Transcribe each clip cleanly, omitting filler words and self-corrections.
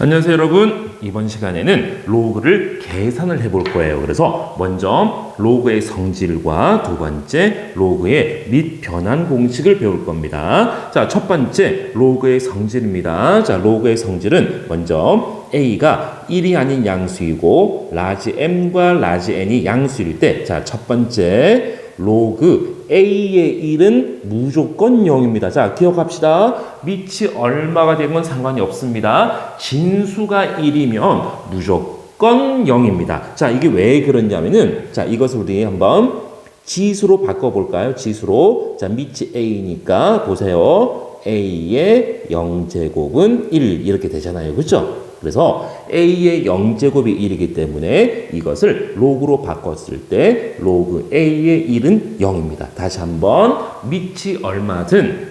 안녕하세요 여러분. 이번 시간에는 로그를 계산을 해볼 거예요. 그래서 먼저 로그의 성질과 두 번째 로그의 및 변환 공식을 배울 겁니다. 자, 첫 번째 로그의 성질입니다. 자, 로그의 성질은 먼저 a가 1이 아닌 양수이고 라지 m과 라지 n이 양수일 때, 자, 첫 번째 로그 a의 1은 무조건 0입니다. 자, 기억합시다. 밑이 얼마가 되면 상관이 없습니다. 진수가 1이면 무조건 0입니다. 자, 이게 왜 그러냐면은, 자, 이것을 우리 한번 지수로 바꿔볼까요? 지수로. 자, 밑이 a니까 보세요. a의 0제곱은 1 이렇게 되잖아요. 그렇죠? 그래서 a의 0제곱이 1이기 때문에 이것을 로그로 바꿨을 때 로그 a의 1은 0입니다. 다시 한번 밑이 얼마든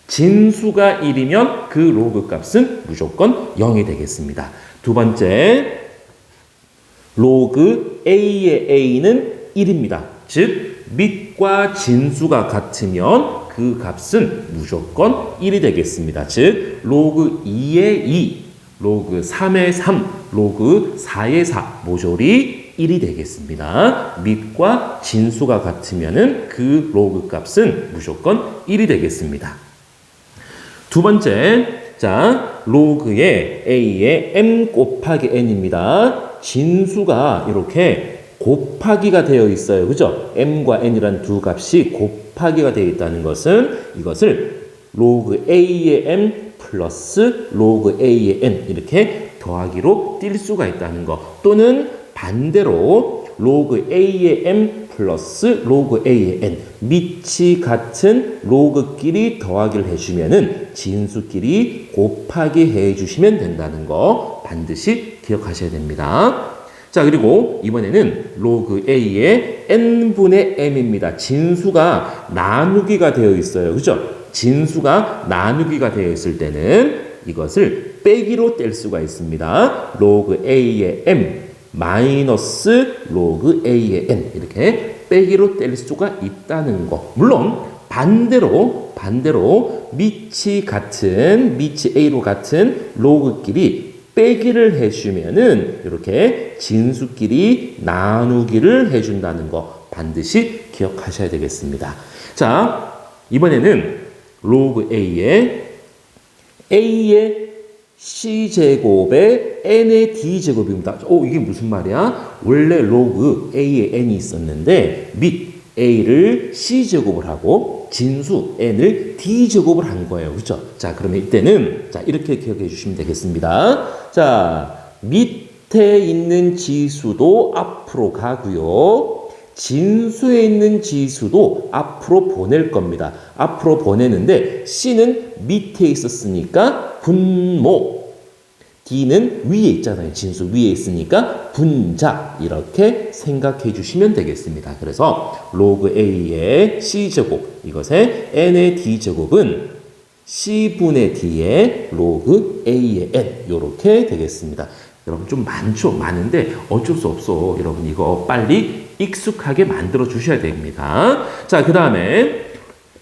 진수가 1이면 그 로그 값은 무조건 0이 되겠습니다. 두 번째, 로그 a의 a는 1입니다. 즉 밑과 진수가 같으면 그 값은 무조건 1이 되겠습니다. 즉 로그 2의 2, 로그 3의 3, 로그 4의 4 모조리 1이 되겠습니다. 밑과 진수가 같으면은 그 로그 값은 무조건 1이 되겠습니다. 두 번째, 자, 로그의 a의 m 곱하기 n입니다. 진수가 이렇게 곱하기가 되어 있어요. 그죠? m과 n이란 두 값이 곱하기가 되어 있다는 것은 이것을 로그 a의 m 플러스 로그 a의 n 이렇게 더하기로 뛸 수가 있다는 거, 또는 반대로 로그 a의 m 플러스 로그 a의 n, 밑이 같은 로그끼리 더하기를 해주면은 진수끼리 곱하기 해주시면 된다는 거 반드시 기억하셔야 됩니다. 자, 그리고 이번에는 로그 a의 n분의 m입니다. 진수가 나누기가 되어 있어요. 그죠? 진수가 나누기가 되어 있을 때는 이것을 빼기로 뗄 수가 있습니다. 로그 a의 m 마이너스 로그 a의 n 이렇게 빼기로 뗄 수가 있다는 거. 물론 반대로 밑이 a로 같은 로그끼리 빼기를 해주면은 이렇게 진수끼리 나누기를 해준다는 거 반드시 기억하셔야 되겠습니다. 자, 이번에는 로그 a의 c제곱에 n의 d제곱입니다. 이게 무슨 말이야? 원래 로그 a의 n이 있었는데 밑 a를 c제곱을 하고 진수 n을 d제곱을 한 거예요. 그렇죠? 자, 그러면 이때는 자, 이렇게 기억해 주시면 되겠습니다. 자, 밑에 있는 지수도 앞으로 가고요. 진수에 있는 지수도 앞으로 보낼 겁니다. 앞으로 보내는데 C는 밑에 있었으니까 분모, D는 위에 있잖아요. 진수 위에 있으니까 분자 이렇게 생각해 주시면 되겠습니다. 그래서 로그 A의 C제곱, 이것의 N의 D제곱은 C분의 D의 로그 A의 N 이렇게 되겠습니다. 여러분 좀 많은데 어쩔 수 없어. 여러분 이거 빨리 익숙하게 만들어 주셔야 됩니다. 자, 그 다음에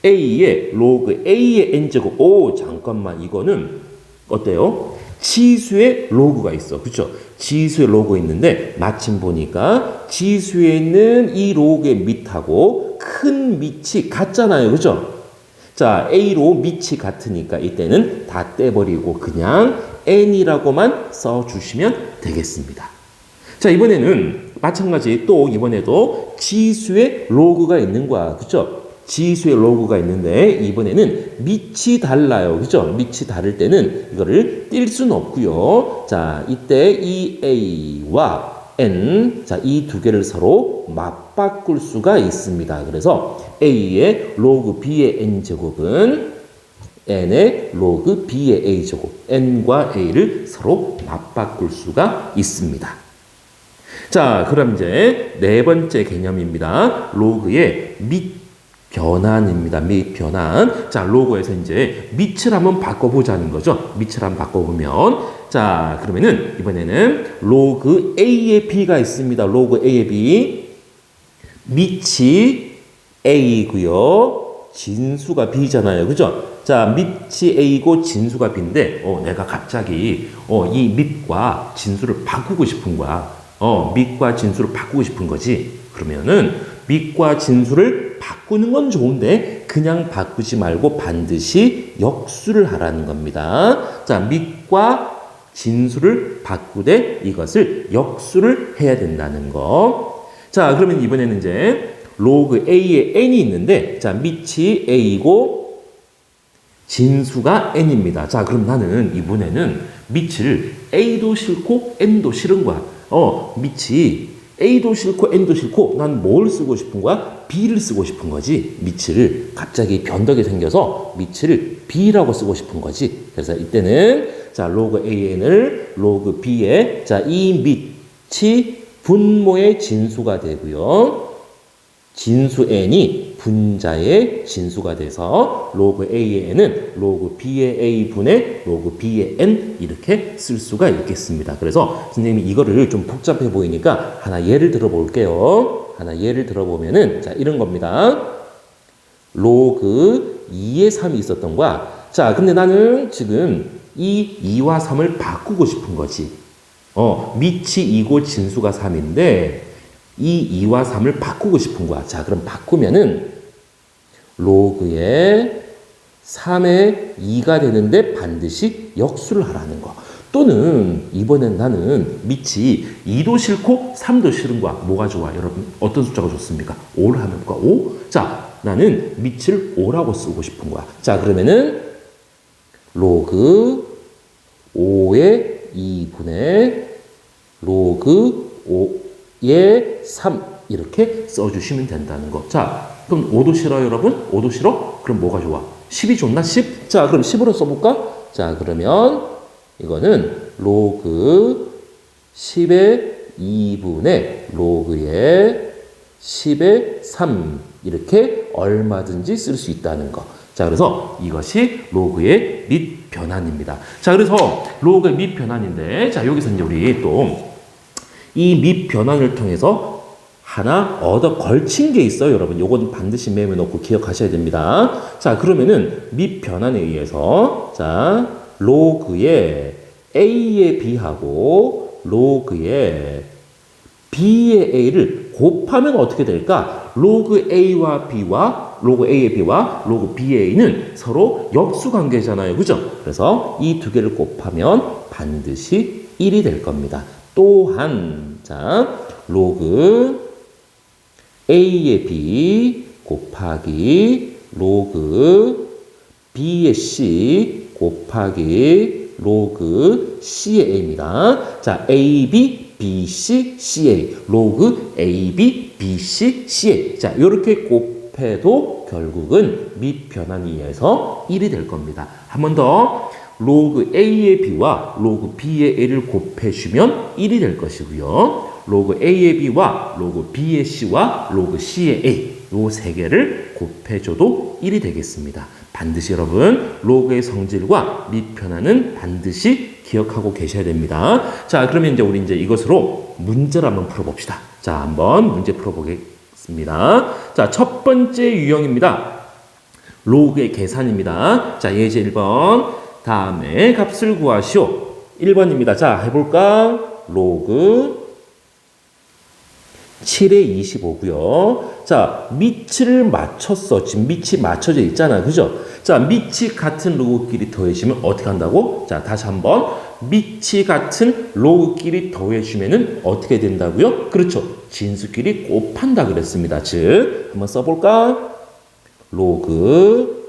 a의 로그 a의 n제곱. 잠깐만, 이거는 어때요? 지수의 로그가 있어. 그렇죠? 지수의 로그 있는데 마침 보니까 지수에 있는 이 로그의 밑하고 큰 밑이 같잖아요. 그렇죠? 자, a로 밑이 같으니까 이때는 다 떼버리고 그냥 n이라고만 써주시면 되겠습니다. 자, 이번에는 마찬가지 또 이번에도 지수의 로그가 있는 거야. 그죠? 지수의 로그가 있는데 이번에는 밑이 달라요. 그죠? 밑이 다를 때는 이거를 뛸 수는 없고요. 자, 이때 이 a와 n, 자, 이 두 개를 서로 맞바꿀 수가 있습니다. 그래서 a의 로그 b의 n제곱은 n의 로그 b의 a제곱, n과 a를 서로 맞바꿀 수가 있습니다. 자, 그럼 이제 네 번째 개념입니다. 로그의 밑 변환입니다. 밑 변환. 자, 로그에서 이제 밑을 한번 바꿔보자는 거죠. 밑을 한번 바꿔보면, 자, 그러면은 이번에는 로그 a의 b가 있습니다. 로그 a의 b. 밑이 a고요. 진수가 b잖아요. 그죠? 자, 밑이 A고 진수가 B인데, 내가 갑자기, 이 밑과 진수를 바꾸고 싶은 거야. 밑과 진수를 바꾸고 싶은 거지. 그러면은, 밑과 진수를 바꾸는 건 좋은데, 그냥 바꾸지 말고 반드시 역수를 하라는 겁니다. 자, 밑과 진수를 바꾸되 이것을 역수를 해야 된다는 거. 자, 그러면 이번에는 이제, 로그 A에 n이 있는데, 자, 밑이 A고, 진수가 n입니다. 자, 그럼 나는 이번에는 밑을 A도 싫고 n도 싫은 거야. 밑이 A도 싫고 n도 싫고 난 뭘 쓰고 싶은 거야? B를 쓰고 싶은 거지. 밑을 갑자기 변덕이 생겨서 밑을 B라고 쓰고 싶은 거지. 그래서 이때는 자, 로그 AN을 로그 B에 자, 이 밑이 분모의 진수가 되고요. 진수 n이 분자의 진수가 돼서 로그 A의 n은 로그 B의 A 분의 로그 B의 n 이렇게 쓸 수가 있겠습니다. 그래서 선생님이 이거를 좀 복잡해 보이니까 하나 예를 들어 볼게요. 하나 예를 들어 보면은 자, 이런 겁니다. 로그 2의 3이 있었던 거야. 자, 근데 나는 지금 이 2와 3을 바꾸고 싶은 거지. 밑이 2고 진수가 3인데 이 2와 3을 바꾸고 싶은 거야. 자, 그럼 바꾸면은 로그에 3의 2가 되는데 반드시 역수를 하라는 거. 또는 이번엔 나는 밑이 2도 싫고 3도 싫은 거야. 뭐가 좋아? 여러분 어떤 숫자가 좋습니까? 5를 하면 뭐가 5? 자, 나는 밑을 5라고 쓰고 싶은 거야. 자, 그러면은 로그 5의 2분의 로그 5의 3 이렇게 써주시면 된다는 거. 자, 그럼 5도 싫어요, 여러분? 5도 싫어? 그럼 뭐가 좋아? 10이 좋나? 10? 자, 그럼 10으로 써볼까? 자, 그러면 이거는 로그 10의 2분의 로그의 10의 3 이렇게 얼마든지 쓸 수 있다는 거. 자, 그래서 이것이 로그의 밑 변환입니다. 자, 그래서 로그의 밑 변환인데, 자, 여기서 이제 우리 또 이 밑 변환을 통해서 하나 얻어 걸친 게 있어요, 여러분. 요건 반드시 메모 놓고 기억하셔야 됩니다. 자, 그러면은 밑 변환에 의해서 자, 로그의 A의 B하고 로그의 B의 A를 곱하면 어떻게 될까? 로그 A와 B와 로그 A의 B와 로그 B의 A는 서로 역수 관계잖아요. 그죠? 그래서 이 두 개를 곱하면 반드시 1이 될 겁니다. 또한 자, 로그 A의 B 곱하기 로그 B의 C 곱하기 로그 C의 A입니다. 자, AB, BC, CA 로그 AB, BC, CA 자, 이렇게 곱해도 결국은 밑 변환에 의해서 1이 될 겁니다. 한 번 더 로그 A의 B와 로그 B의 A를 곱해주면 1이 될 것이고요. 로그 A의 B와 로그 B의 C와 로그 C의 A 요 세 개를 곱해줘도 1이 되겠습니다. 반드시 여러분 로그의 성질과 밑 변환은 반드시 기억하고 계셔야 됩니다. 자, 그러면 이제 우리 이제 이것으로 문제를 한번 풀어봅시다. 자, 한번 문제 풀어보겠습니다. 자, 첫 번째 유형입니다. 로그의 계산입니다. 자, 예제 1번. 다음에 값을 구하시오. 1번입니다. 자, 해볼까? 로그 7의 25고요. 자, 밑을 맞췄어. 지금 밑이 맞춰져 있잖아. 그죠? 자, 밑이 같은 로그끼리 더해지면 어떻게 한다고? 자, 다시 한번. 밑이 같은 로그끼리 더해주면은 어떻게 된다고요? 그렇죠. 진수끼리 곱한다 그랬습니다. 즉, 한번 써볼까? 로그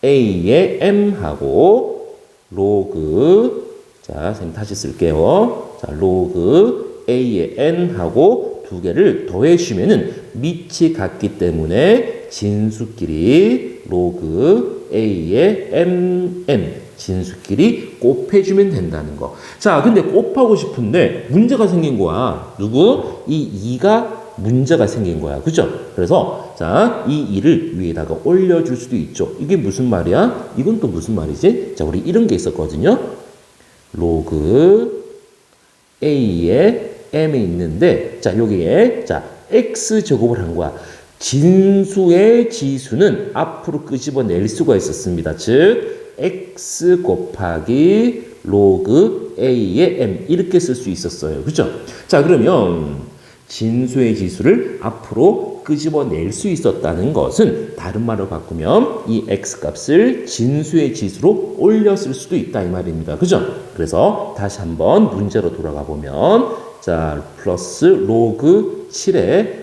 A의 M하고 로그 자, 선생님 다시 쓸게요. 자, 로그 A의 N하고 두 개를 더해주면은 밑이 같기 때문에 진수끼리 로그 A의 MN 진수끼리 곱해주면 된다는 거. 자, 근데 곱하고 싶은데 문제가 생긴 거야. 누구? 이 2가 문제가 생긴 거야. 그죠? 그래서 자, 이 2를 위에다가 올려줄 수도 있죠. 이게 무슨 말이야? 이건 또 무슨 말이지? 자, 우리 이런 게 있었거든요. 로그 A에 M이 있는데 자, 여기에 자, X제곱을 한 거야. 진수의 지수는 앞으로 끄집어낼 수가 있었습니다. 즉 x 곱하기 로그 a의 m 이렇게 쓸 수 있었어요. 그죠? 자, 그러면 진수의 지수를 앞으로 끄집어낼 수 있었다는 것은 다른 말로 바꾸면 이 x 값을 진수의 지수로 올렸을 수도 있다 이 말입니다. 그죠? 그래서 다시 한번 문제로 돌아가 보면 자, 플러스 로그 7의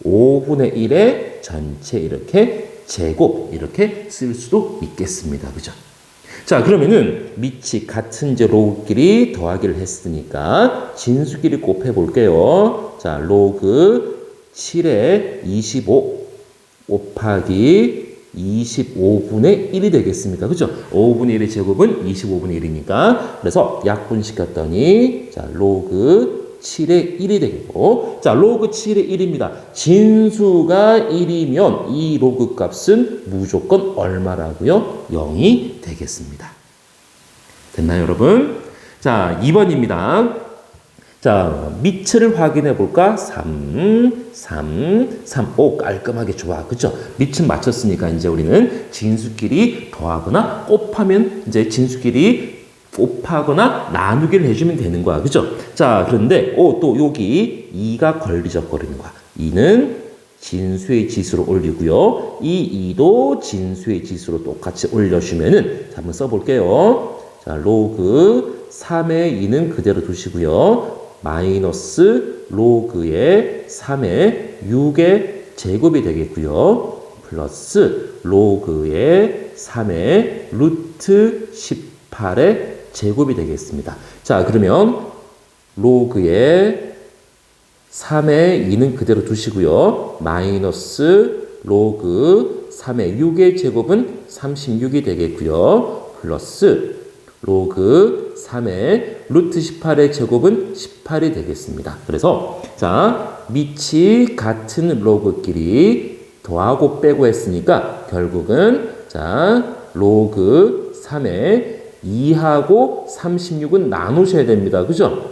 5분의 1의 전체 이렇게 제곱 이렇게 쓸 수도 있겠습니다. 그죠? 자, 그러면은 밑이 같은 이제 로그끼리 더하기를 했으니까 진수끼리 곱해 볼게요. 자, 로그 7의 25 곱하기 25분의 1이 되겠습니다. 그죠? 5분의 1의 제곱은 25분의 1이니까 그래서 약분시켰더니 자, 로그 7의 1이 되겠고 자, 로그 7의 1입니다. 진수가 1이면 이 로그 값은 무조건 얼마라고요? 0이 되겠습니다. 됐나요, 여러분? 자, 2번입니다. 자, 밑을 확인해 볼까? 3, 3, 3. 오, 깔끔하게 좋아. 그죠? 밑은 맞췄으니까 이제 우리는 진수끼리 더하거나 곱하면 이제 진수끼리 곱하거나 나누기를 해주면 되는 거야. 그죠? 자, 그런데 또 여기 2가 걸리적거리는 거야. 2는 진수의 지수로 올리고요. 이 2도 진수의 지수로 똑같이 올려주면은 자, 한번 써볼게요. 자, 로그 3의 2는 그대로 두시고요. 마이너스 로그의 3의 6의 제곱이 되겠고요. 플러스 로그의 3의 루트 18의 제곱이 되겠습니다. 자, 그러면 로그의 3의 2는 그대로 두시고요. 마이너스 로그 3의 6의 제곱은 36이 되겠고요. 플러스 로그 3의 루트 18의 제곱은 18이 되겠습니다. 그래서 자, 밑이 같은 로그끼리 더하고 빼고 했으니까 결국은 자, 로그 3의 2하고 36은 나누셔야 됩니다. 그죠?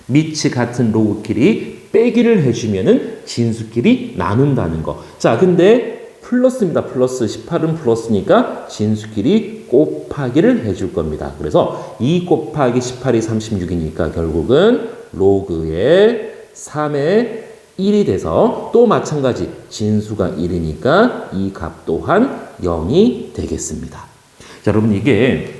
밑이 같은 로그끼리 빼기를 해주면은 진수끼리 나눈다는 거. 자, 근데 플러스입니다. 플러스 18은 플러스니까 진수끼리 곱하기를 해줄 겁니다. 그래서 2 곱하기 18이 36이니까 결국은 로그의 3의 1이 돼서 또 마찬가지 진수가 1이니까 이 값 또한 0이 되겠습니다. 자, 여러분 이게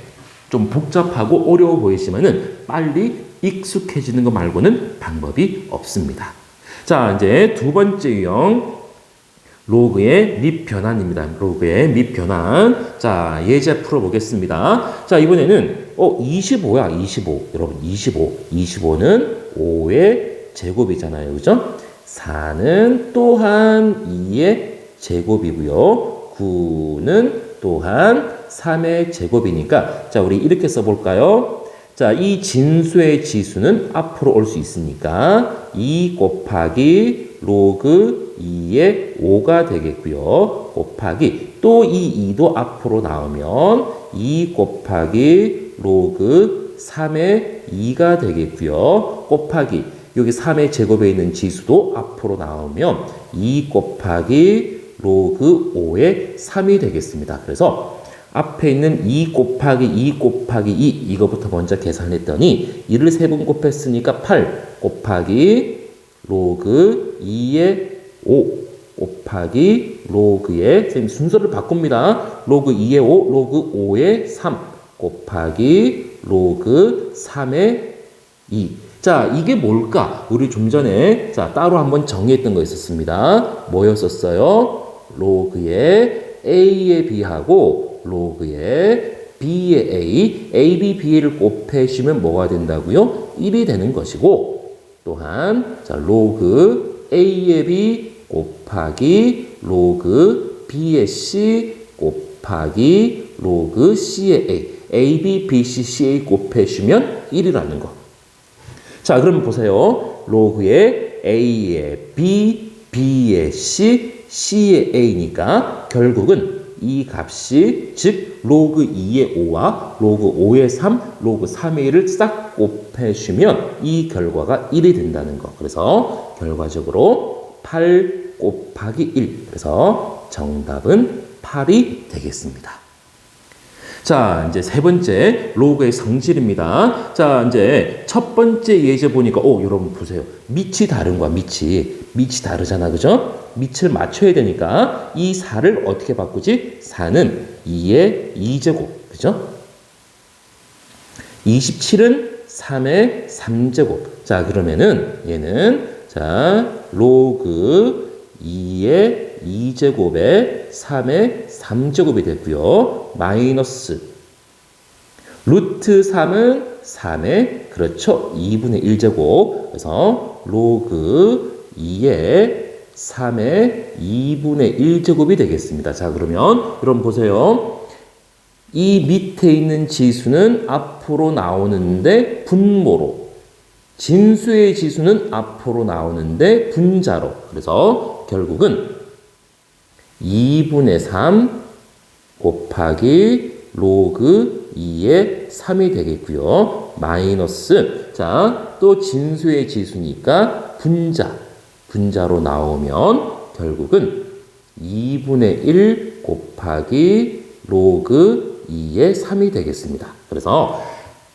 좀 복잡하고 어려워 보이지만은 빨리 익숙해지는 것 말고는 방법이 없습니다. 자, 이제 두 번째 유형 로그의 밑변환입니다. 로그의 밑변환. 자, 예제 풀어보겠습니다. 자, 이번에는 25야. 25. 여러분 25. 25는 5의 제곱이잖아요. 그죠? 4는 또한 2의 제곱이고요. 9는 또한 3의 제곱이니까 자, 우리 이렇게 써볼까요? 자, 이 진수의 지수는 앞으로 올 수 있으니까 2 곱하기 로그 2의 5가 되겠고요. 곱하기 또 이 2도 앞으로 나오면 2 곱하기 로그 3의 2가 되겠고요. 곱하기 여기 3의 제곱에 있는 지수도 앞으로 나오면 2 곱하기 로그 5의 3이 되겠습니다. 그래서 앞에 있는 2 곱하기 2 곱하기 2 이거부터 먼저 계산했더니 2를 3번 곱했으니까 8 곱하기 로그 2의 5 곱하기 로그의 선생님 순서를 바꿉니다. 로그 2의 5 로그 5의 3 곱하기 로그 3의 2 자, 이게 뭘까? 우리 좀 전에 자, 따로 한번 정의했던 거 있었습니다. 뭐였었어요? 로그의 A의 B하고 로그의 B의 A, AB, BA를 곱해주면 뭐가 된다고요? 1이 되는 것이고 또한 자, 로그 A의 B 곱하기 로그 B의 C 곱하기 로그 C의 A, AB, BC, CA 곱해주면 1이라는 거. 자, 그럼 보세요. 로그의 A의 B, B의 C, C의 A니까 결국은 이 값이 즉 로그 2의 5와 로그 5의 3, 로그 3의 1을 싹 곱해주면 이 결과가 1이 된다는 거. 그래서 결과적으로 8 곱하기 1. 그래서 정답은 8이 되겠습니다. 자, 이제 세 번째 로그의 성질입니다. 자, 이제 첫 번째 예제 보니까, 여러분 보세요. 밑이 다른 거야, 밑이 다르잖아, 그죠? 밑을 맞춰야 되니까 이 4를 어떻게 바꾸지? 4는 2의 2제곱, 그죠? 27은 3의 3제곱. 자, 그러면은 얘는, 자, 로그 2의 2제곱에 3의 3제곱이 됐고요. 마이너스 루트 3은 3의 그렇죠. 2분의 1제곱. 그래서 로그 2의 3의 2분의 1제곱이 되겠습니다. 자, 그러면 여러분 보세요. 이 밑에 있는 지수는 앞으로 나오는데 분모로, 진수의 지수는 앞으로 나오는데 분자로. 그래서 결국은 2분의 3 곱하기 로그 2의 3이 되겠고요. 마이너스, 자, 또 진수의 지수니까 분자로 나오면 결국은 2분의 1 곱하기 로그 2의 3이 되겠습니다. 그래서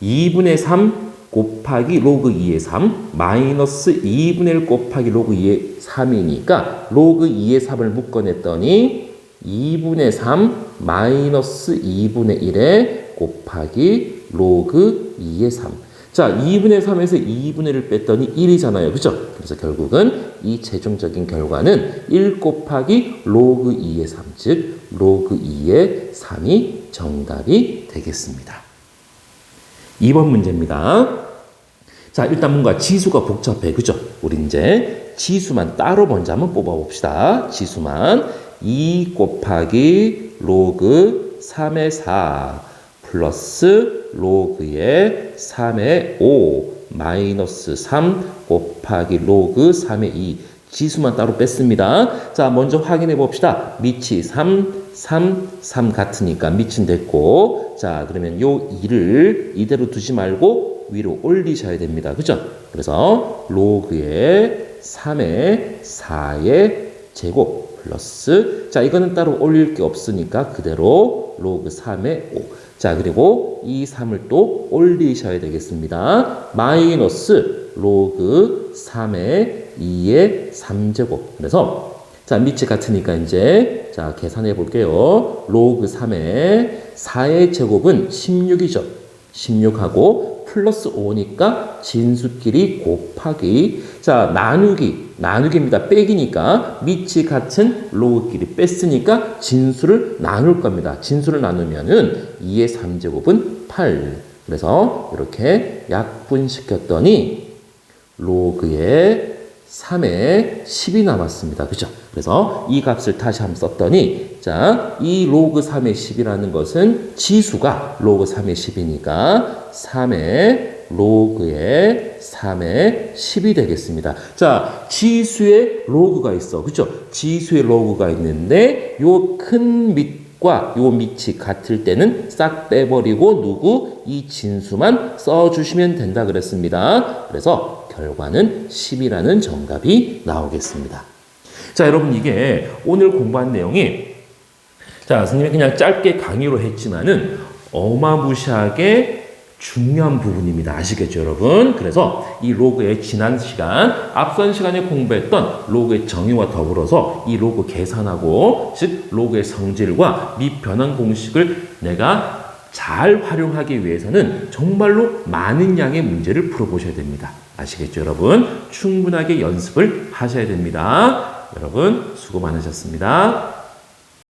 2분의 3 곱하기 로그 2의 3 마이너스 2분의 1 곱하기 로그 2의 3이니까 로그 2의 3을 묶어냈더니 2분의 3 마이너스 2분의 1에 곱하기 로그 2의 3. 자, 2분의 3에서 2분의 1을 뺐더니 1이잖아요. 그죠? 그래서 결국은 이 최종적인 결과는 1 곱하기 로그 2의 3, 즉 로그 2의 3이 정답이 되겠습니다. 2번 문제입니다. 자, 일단 뭔가 지수가 복잡해. 그죠? 우리 이제 지수만 따로 먼저 한번 뽑아봅시다. 지수만 2 곱하기 로그 3의 4 플러스 로그의 3의 5 마이너스 3 곱하기 로그 3의 2 지수만 따로 뺐습니다. 자, 먼저 확인해 봅시다. 밑이 3 같으니까 밑은 됐고, 자, 그러면 요 2를 이대로 두지 말고 위로 올리셔야 됩니다. 그죠? 그래서 로그의 3의 4의 제곱 플러스, 자, 이거는 따로 올릴 게 없으니까 그대로 로그 3의 5. 자, 그리고 이 3을 또 올리셔야 되겠습니다. 마이너스 로그 3의 2의 3제곱. 그래서 자, 밑이 같으니까 이제 자, 계산해 볼게요. 로그 3의 4의 제곱은 16이죠. 16하고 플러스 5니까 진수끼리 곱하기, 자, 나누기입니다. 빼기니까 밑이 같은 로그끼리 뺐으니까 진수를 나눌 겁니다. 진수를 나누면은 2의 3제곱은 8. 그래서 이렇게 약분시켰더니 로그의 3의 10이 남았습니다. 그죠? 그래서 이 값을 다시 한번 썼더니, 자, 이 로그 3의 10이라는 것은 지수가 로그 3의 10이니까 3의 로그의 3의 10이 되겠습니다. 자, 지수의 로그가 있어. 그죠? 지수의 로그가 있는데 요 큰 밑과 요 밑이 같을 때는 싹 빼버리고 이 진수만 써주시면 된다 그랬습니다. 그래서 결과는 10이라는 정답이 나오겠습니다. 자, 여러분 이게 오늘 공부한 내용이, 자, 선생님이 그냥 짧게 강의로 했지만은 어마무시하게 중요한 부분입니다. 아시겠죠, 여러분? 그래서 이 로그의 지난 시간, 앞선 시간에 공부했던 로그의 정의와 더불어서 이 로그 계산하고, 즉 로그의 성질과 밑 변환 공식을 내가 잘 활용하기 위해서는 정말로 많은 양의 문제를 풀어보셔야 됩니다. 아시겠죠, 여러분? 충분하게 연습을 하셔야 됩니다. 여러분 수고 많으셨습니다.